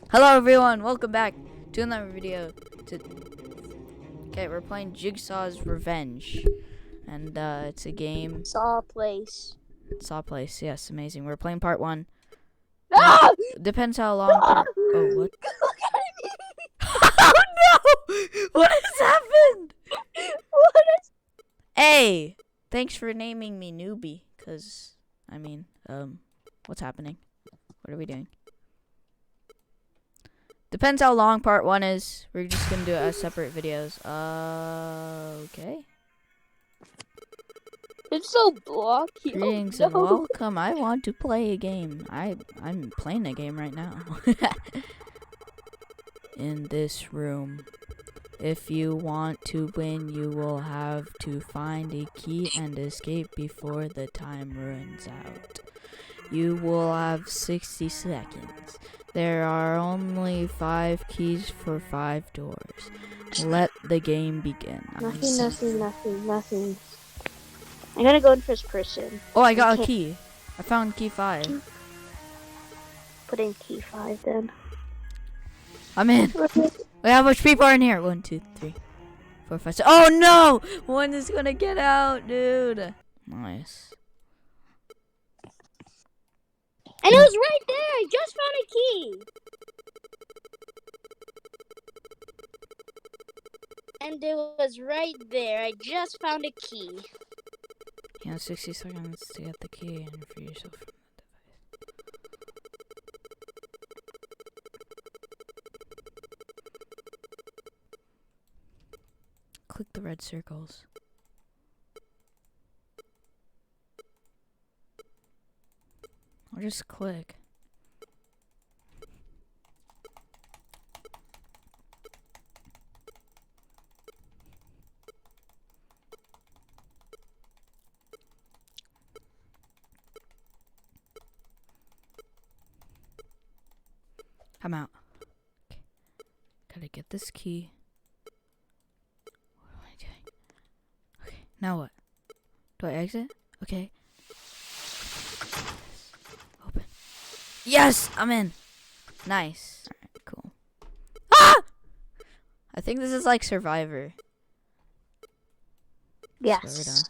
Hello everyone, welcome back to another video. Okay, we're playing Jigsaw's Revenge, and it's a game. Saw place. Saw place, yes, amazing. We're playing part 1. Ah! Depends how long. Oh, what? Look at me! Oh no! What has happened? What is? Hey, thanks for naming me newbie. What's happening? What are we doing? Depends how long part 1 is. We're just gonna do it as separate videos. Okay. It's so blocky. Greetings Oh, and no. welcome. I want to play a game. I'm playing a game right now. In this room. If you want to win, you will have to find a key and escape before the time runs out. You will have 60 seconds. There are only 5 keys for 5 doors. Let the game begin. Nothing. I'm gonna go in first person. Oh, I got a key. I found key 5. Put in key 5 then. I'm in. Wait, how much people are in here? 1, 2, 3, 4, 5, 6. Oh no! One is gonna get out, dude. Nice. And it was right there. I just found a key. And it was right there. I just found a key. You have 60 seconds to get the key and free yourself from the device. Click the red circles. Or just click. I'm out. Okay. Gotta get this key. What am I doing? Okay, now what? Do I exit? Okay. Open. Yes! I'm in! Nice. Alright, cool. Ah! I think this is like Survivor. Yes.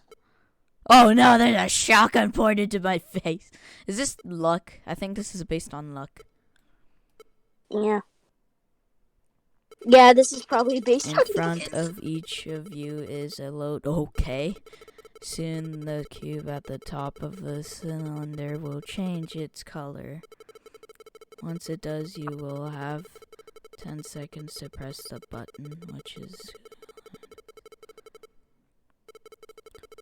Oh no, there's a shotgun pointed to my face. Is this luck? I think this is based on luck. Yeah. Yeah, this is probably based In on front of each of you is a load. Okay. Soon the cube at the top of the cylinder will change its color. Once it does, you will have 10 seconds to press the button, which is...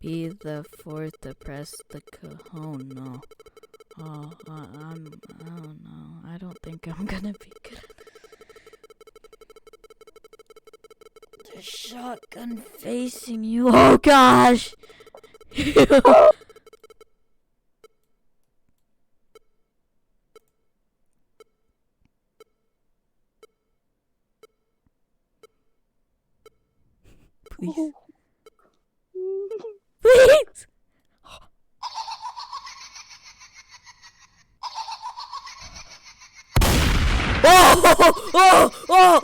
Be the fourth to press the oh no. Oh, I don't know. I don't think I'm gonna be good at this. There's a shotgun facing you. Oh gosh! Please. Please!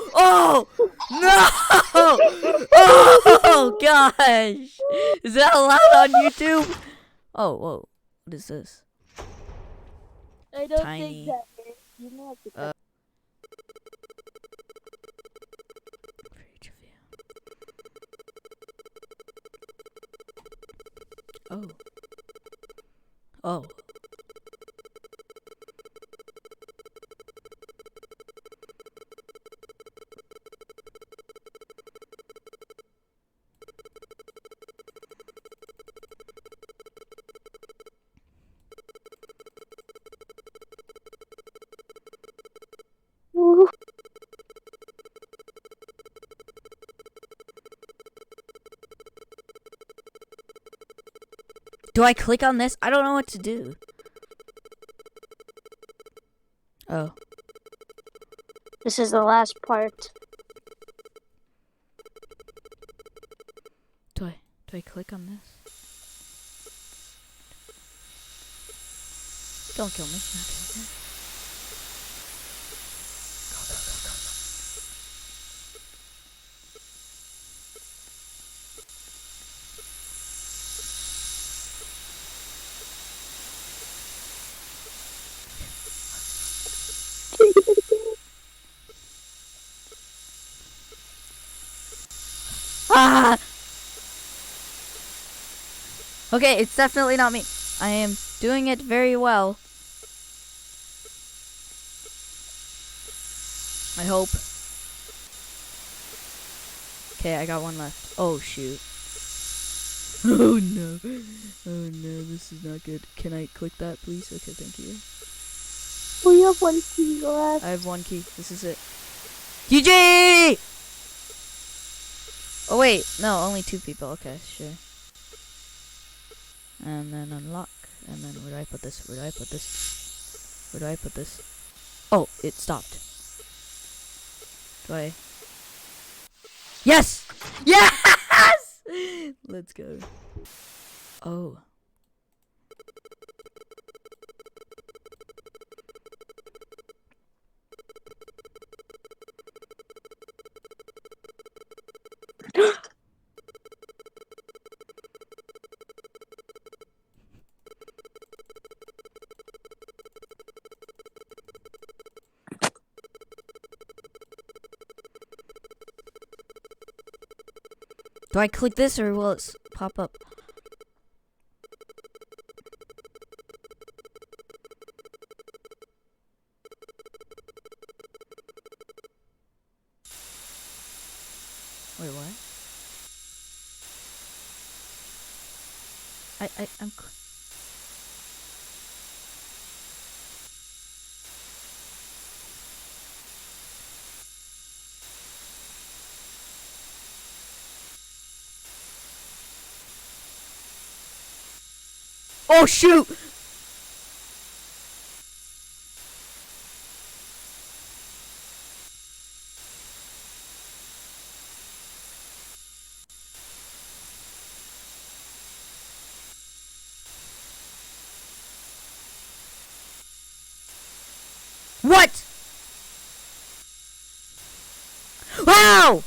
Oh! No! Oh gosh! Is that allowed on YouTube? Oh, whoa. What is this? I don't Tiny. think that is. You may have to For each of you. Oh. Oh. Ooh. Do I click on this? I don't know what to do. Oh. This is the last part. Do I click on this? Don't kill me. Okay. Ah! Okay, it's definitely not me. I am doing it very well. I hope. Okay, I got one left. Oh, shoot. Oh, no. Oh, no, this is not good. Can I click that, please? Okay, thank you. We have one key left. I have one key. This is it. GG! Oh, wait. No, only 2 people. Okay, sure. And then unlock. And then where do I put this? Where do I put this? Where do I put this? Oh, it stopped. Do I? Yes! Yes! Let's go. Oh. Do I click this or will it pop up? Wait, what? I'm. Oh shoot! What? Wow!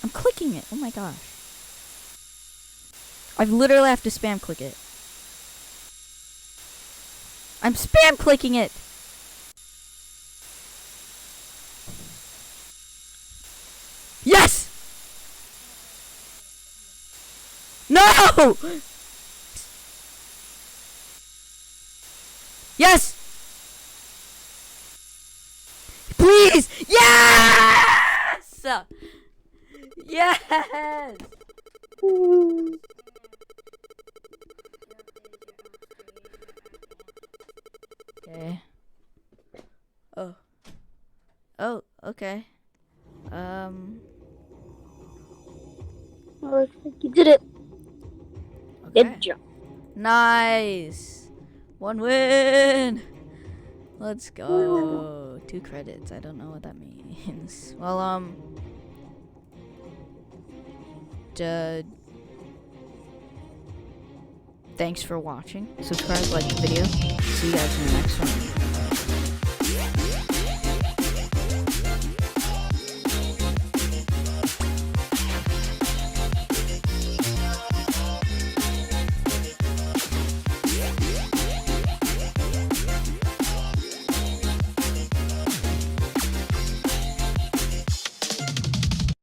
I'm clicking it. Oh my gosh. I literally have to spam click it. I'm spam clicking it. Yes! No! Yes! Please! Yes! Yes! Okay. Oh. Oh, okay. Oh, you did it. Okay. Good job. Nice! 1 win! Let's go. 2 credits. I don't know what that means. Well, thanks for watching. Subscribe, like the video. See you guys in the next one.